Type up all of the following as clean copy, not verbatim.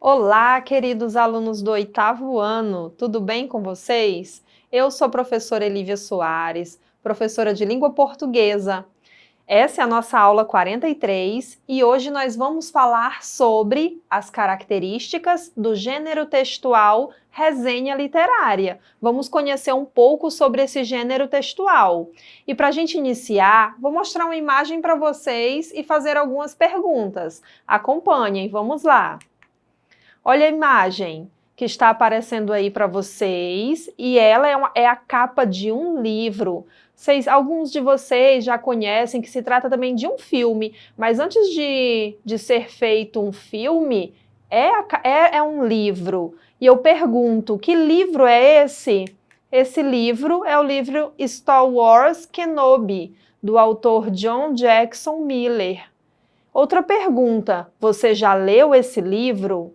Olá, queridos alunos do 8º ano, tudo bem com vocês? Eu sou a professora Elívia Soares, professora de língua portuguesa. Essa é a nossa aula 43 e hoje nós vamos falar sobre as características do gênero textual resenha literária. Vamos conhecer um pouco sobre esse gênero textual. E para a gente iniciar, vou mostrar uma imagem para vocês e fazer algumas perguntas. Acompanhem, vamos lá! Olha a imagem que está aparecendo aí para vocês e ela é a capa de um livro. Alguns de vocês já conhecem que se trata também de um filme, mas antes de ser feito um filme, é um livro. E eu pergunto, que livro é esse? Esse livro é o livro Star Wars Kenobi, do autor John Jackson Miller. Outra pergunta, você já leu esse livro?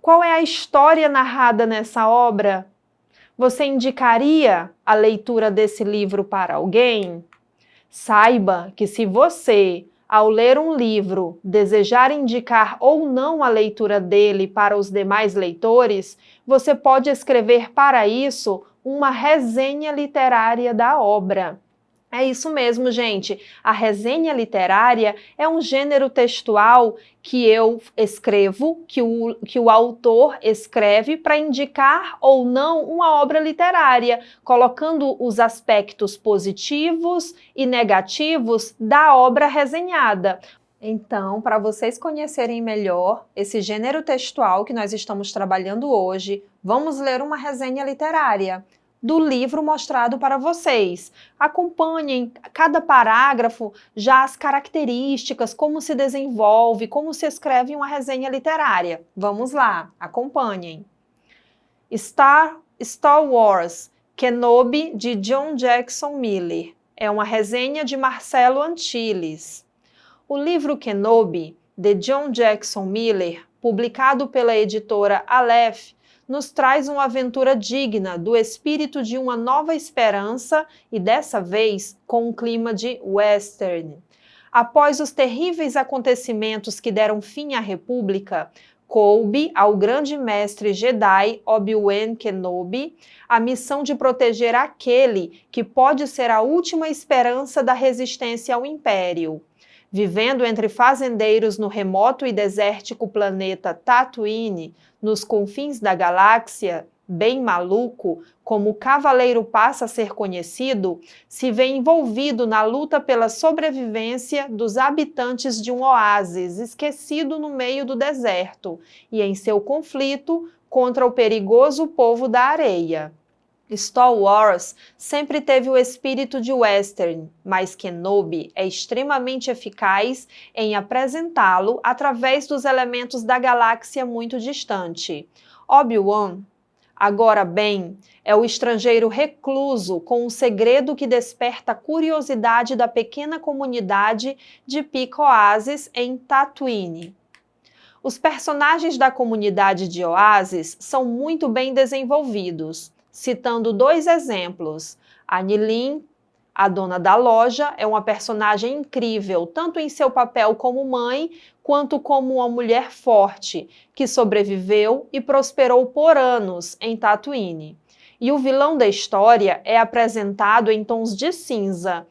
Qual é a história narrada nessa obra? Você indicaria a leitura desse livro para alguém? Saiba que se você, ao ler um livro, desejar indicar ou não a leitura dele para os demais leitores, você pode escrever para isso uma resenha literária da obra. É isso mesmo, gente. A resenha literária é um gênero textual que eu escrevo, que o autor escreve para indicar ou não uma obra literária, colocando os aspectos positivos e negativos da obra resenhada. Então, para vocês conhecerem melhor esse gênero textual que nós estamos trabalhando hoje, vamos ler uma resenha literária do livro mostrado para vocês. Acompanhem cada parágrafo, já as características, como se desenvolve, como se escreve uma resenha literária. Vamos lá, acompanhem. Star Wars Kenobi, de John Jackson Miller. É uma resenha de Marcelo Antilles. O livro Kenobi, de John Jackson Miller, publicado pela editora Aleph, nos traz uma aventura digna do espírito de uma nova esperança e, dessa vez, com um clima de western. Após os terríveis acontecimentos que deram fim à República, coube ao grande mestre Jedi Obi-Wan Kenobi a missão de proteger aquele que pode ser a última esperança da resistência ao Império. Vivendo entre fazendeiros no remoto e desértico planeta Tatooine, nos confins da galáxia, bem maluco, como o Cavaleiro passa a ser conhecido, se vê envolvido na luta pela sobrevivência dos habitantes de um oásis esquecido no meio do deserto e em seu conflito contra o perigoso povo da areia. Star Wars sempre teve o espírito de western, mas Kenobi é extremamente eficaz em apresentá-lo através dos elementos da galáxia muito distante. Obi-Wan, agora bem, é o estrangeiro recluso com um segredo que desperta a curiosidade da pequena comunidade de Pico Oasis em Tatooine. Os personagens da comunidade de Oasis são muito bem desenvolvidos. Citando dois exemplos, a Nilin, a dona da loja, é uma personagem incrível, tanto em seu papel como mãe, quanto como uma mulher forte, que sobreviveu e prosperou por anos em Tatooine. E o vilão da história é apresentado em tons de cinza,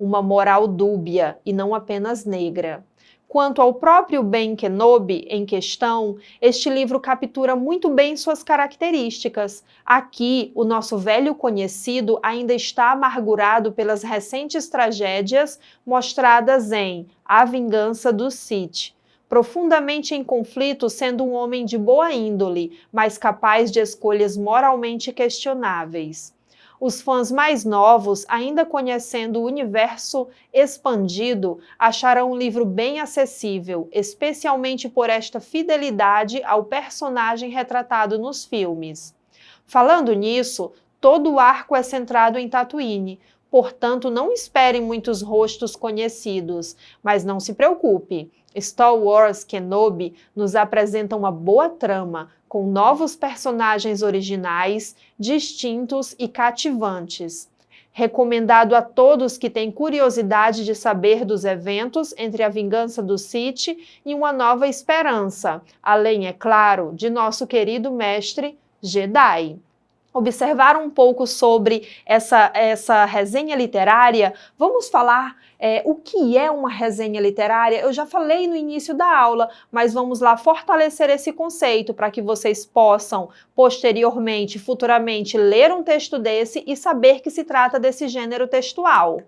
uma moral dúbia e não apenas negra. Quanto ao próprio Ben Kenobi em questão, este livro captura muito bem suas características. Aqui, o nosso velho conhecido ainda está amargurado pelas recentes tragédias mostradas em A Vingança dos Sith. Profundamente em conflito, sendo um homem de boa índole, mas capaz de escolhas moralmente questionáveis. Os fãs mais novos, ainda conhecendo o universo expandido, acharão o livro bem acessível, especialmente por esta fidelidade ao personagem retratado nos filmes. Falando nisso, todo o arco é centrado em Tatooine, portanto não esperem muitos rostos conhecidos, mas não se preocupe. Star Wars Kenobi nos apresenta uma boa trama, com novos personagens originais, distintos e cativantes. recomendado a todos que têm curiosidade de saber dos eventos entre a vingança do Sith e uma nova esperança, além, é claro, de nosso querido mestre Jedi. Observar um pouco sobre essa resenha literária, vamos falar o que é uma resenha literária? Eu já falei no início da aula, mas vamos lá fortalecer esse conceito para que vocês possam, posteriormente, futuramente, ler um texto desse e saber que se trata desse gênero textual.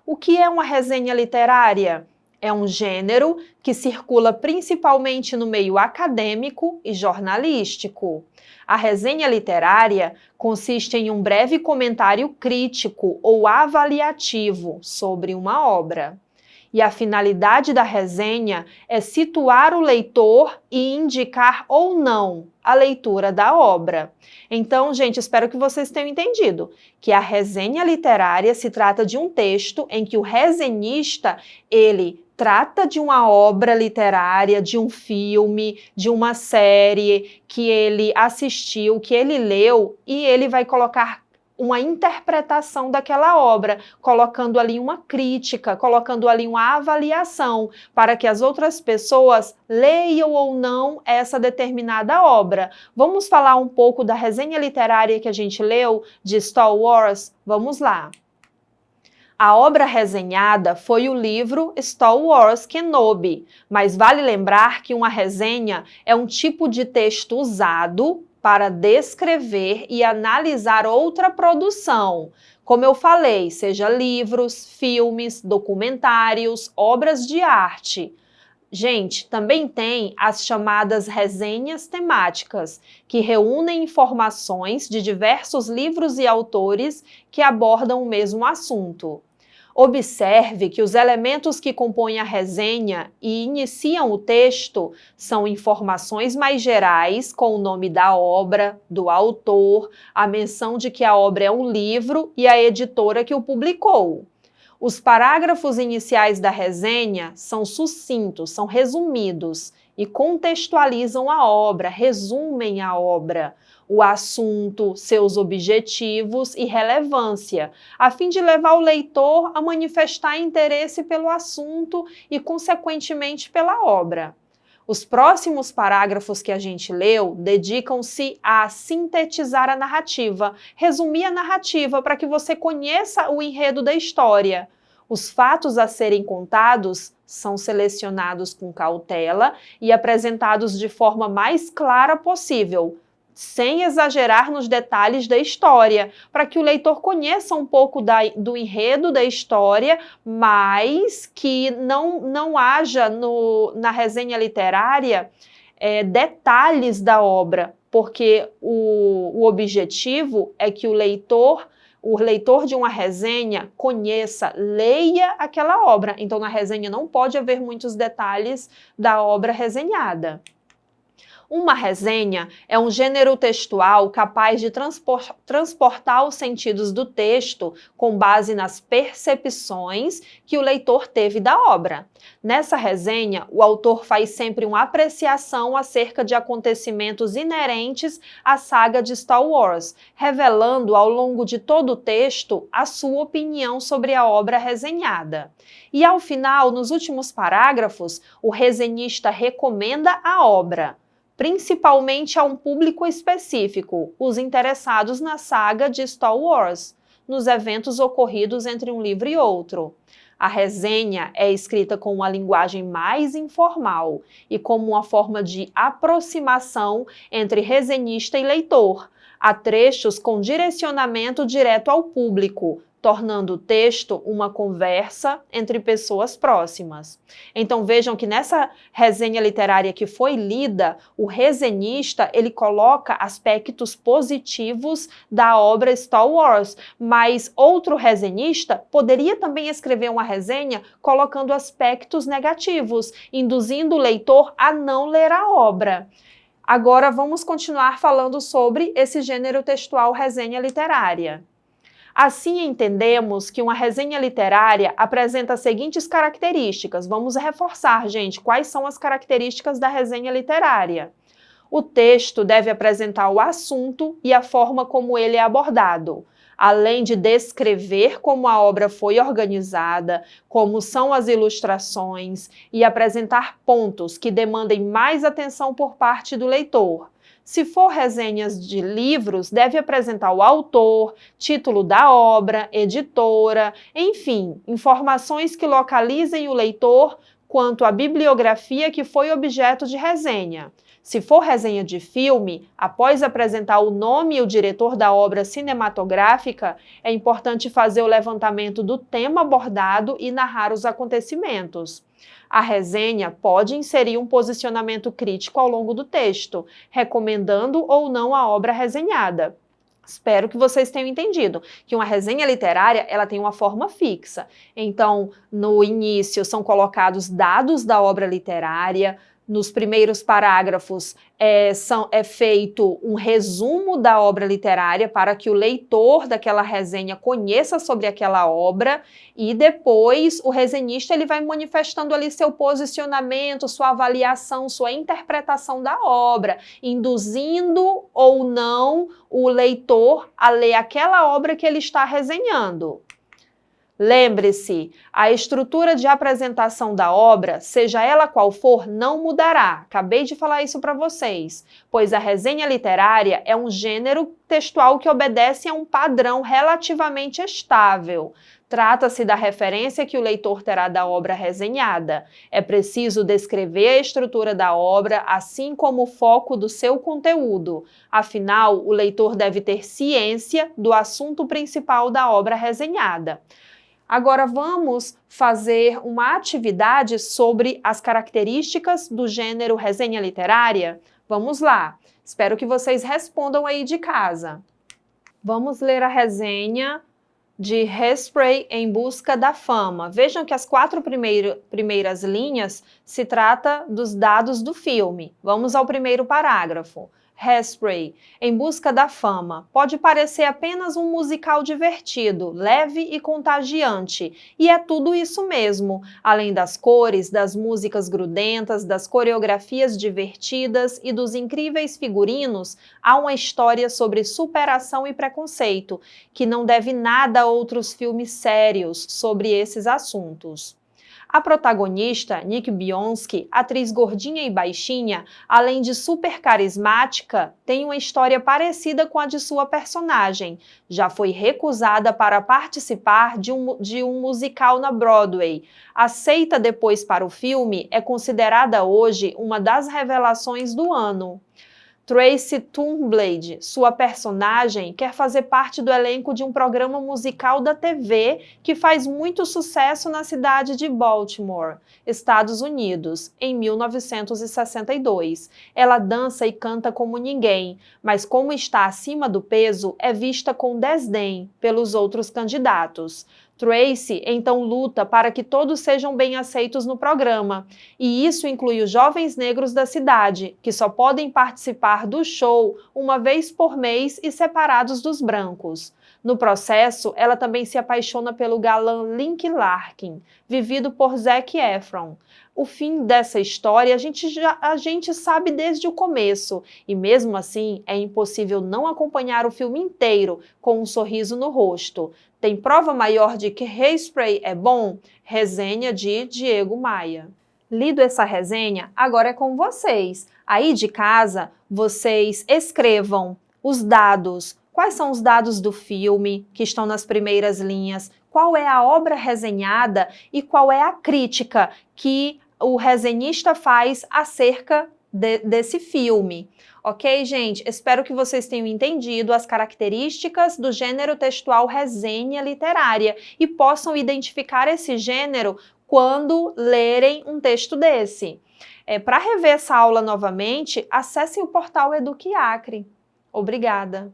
O que é uma resenha literária? É um gênero que circula principalmente no meio acadêmico e jornalístico. A resenha literária consiste em um breve comentário crítico ou avaliativo sobre uma obra. E a finalidade da resenha é situar o leitor e indicar ou não a leitura da obra. Então, gente, espero que vocês tenham entendido que a resenha literária se trata de um texto em que o resenhista, ele trata de uma obra literária, de um filme, de uma série que ele assistiu, que ele leu, e ele vai colocar uma interpretação daquela obra, colocando ali uma crítica, colocando ali uma avaliação, para que as outras pessoas leiam ou não essa determinada obra. Vamos falar um pouco da resenha literária que a gente leu de Star Wars? Vamos lá. A obra resenhada foi o livro Star Wars Kenobi, mas vale lembrar que uma resenha é um tipo de texto usado para descrever e analisar outra produção. Como eu falei, seja livros, filmes, documentários, obras de arte. Gente, também tem as chamadas resenhas temáticas, que reúnem informações de diversos livros e autores que abordam o mesmo assunto. Observe que os elementos que compõem a resenha e iniciam o texto são informações mais gerais, com o nome da obra, do autor, a menção de que a obra é um livro e a editora que o publicou. Os parágrafos iniciais da resenha são sucintos, são resumidos e contextualizam a obra, resumem a obra, o assunto, seus objetivos e relevância, a fim de levar o leitor a manifestar interesse pelo assunto e, consequentemente, pela obra. Os próximos parágrafos que a gente leu dedicam-se a sintetizar a narrativa, resumir a narrativa para que você conheça o enredo da história. Os fatos a serem contados são selecionados com cautela e apresentados de forma mais clara possível, sem exagerar nos detalhes da história, para que o leitor conheça um pouco do enredo da história, mas que não haja na resenha literária detalhes da obra, porque o objetivo é que o leitor de uma resenha conheça, leia aquela obra. Então, na resenha não pode haver muitos detalhes da obra resenhada. Uma resenha é um gênero textual capaz de transportar os sentidos do texto com base nas percepções que o leitor teve da obra. Nessa resenha, o autor faz sempre uma apreciação acerca de acontecimentos inerentes à saga de Star Wars, revelando ao longo de todo o texto a sua opinião sobre a obra resenhada. E ao final, nos últimos parágrafos, o resenhista recomenda a obra, principalmente a um público específico, os interessados na saga de Star Wars, nos eventos ocorridos entre um livro e outro. A resenha é escrita com uma linguagem mais informal e como uma forma de aproximação entre resenhista e leitor. Há trechos com direcionamento direto ao público, tornando o texto uma conversa entre pessoas próximas. Então vejam que nessa resenha literária que foi lida, o resenhista ele coloca aspectos positivos da obra Star Wars, mas outro resenhista poderia também escrever uma resenha colocando aspectos negativos, induzindo o leitor a não ler a obra. Agora vamos continuar falando sobre esse gênero textual resenha literária. Assim, entendemos que uma resenha literária apresenta as seguintes características. Vamos reforçar, gente, quais são as características da resenha literária. O texto deve apresentar o assunto e a forma como ele é abordado. além de descrever como a obra foi organizada, como são as ilustrações e apresentar pontos que demandem mais atenção por parte do leitor. Se for resenhas de livros, deve apresentar o autor, título da obra, editora, enfim, informações que localizem o leitor quanto à bibliografia que foi objeto de resenha. Se for resenha de filme, após apresentar o nome e o diretor da obra cinematográfica, é importante fazer o levantamento do tema abordado e narrar os acontecimentos. A resenha pode inserir um posicionamento crítico ao longo do texto, recomendando ou não a obra resenhada. Espero que vocês tenham entendido que uma resenha literária ela tem uma forma fixa. Então, no início são colocados dados da obra literária, nos primeiros parágrafos é feito um resumo da obra literária para que o leitor daquela resenha conheça sobre aquela obra e depois o resenhista ele vai manifestando ali seu posicionamento, sua avaliação, sua interpretação da obra, induzindo ou não o leitor a ler aquela obra que ele está resenhando. Lembre-se, a estrutura de apresentação da obra, seja ela qual for, não mudará. Acabei de falar isso para vocês, pois a resenha literária é um gênero textual que obedece a um padrão relativamente estável. Trata-se da referência que o leitor terá da obra resenhada. É preciso descrever a estrutura da obra, assim como o foco do seu conteúdo. Afinal, o leitor deve ter ciência do assunto principal da obra resenhada. Agora vamos fazer uma atividade sobre as características do gênero resenha literária? Vamos lá! Espero que vocês respondam aí de casa. Vamos ler a resenha de Hairspray em Busca da Fama. Vejam que as 4 primeiras linhas se trata dos dados do filme. Vamos ao primeiro parágrafo. Hairspray, em busca da fama, pode parecer apenas um musical divertido, leve e contagiante, e é tudo isso mesmo, além das cores, das músicas grudentas, das coreografias divertidas e dos incríveis figurinos, há uma história sobre superação e preconceito, que não deve nada a outros filmes sérios sobre esses assuntos. A protagonista, Nick Bionsky, atriz gordinha e baixinha, além de super carismática, tem uma história parecida com a de sua personagem. Já foi recusada para participar de um musical na Broadway. Aceita depois para o filme, é considerada hoje uma das revelações do ano. Tracy Turnblad, sua personagem, quer fazer parte do elenco de um programa musical da TV que faz muito sucesso na cidade de Baltimore, Estados Unidos, em 1962. Ela dança e canta como ninguém, mas como está acima do peso, é vista com desdém pelos outros candidatos. Tracy então luta para que todos sejam bem aceitos no programa, e isso inclui os jovens negros da cidade, que só podem participar do show uma vez por mês e separados dos brancos. No processo, ela também se apaixona pelo galã Link Larkin, vivido por Zac Efron. O fim dessa história a gente sabe desde o começo, e mesmo assim é impossível não acompanhar o filme inteiro com um sorriso no rosto. Tem prova maior de que Hairspray é bom? Resenha de Diego Maia. Lido essa resenha, agora é com vocês. Aí de casa, vocês escrevam os dados. Quais são os dados do filme que estão nas primeiras linhas? Qual é a obra resenhada e qual é a crítica que o resenhista faz acerca desse filme? Ok, gente? Espero que vocês tenham entendido as características do gênero textual resenha literária e possam identificar esse gênero quando lerem um texto desse. Para rever essa aula novamente, acessem o portal Eduque Acre. Obrigada!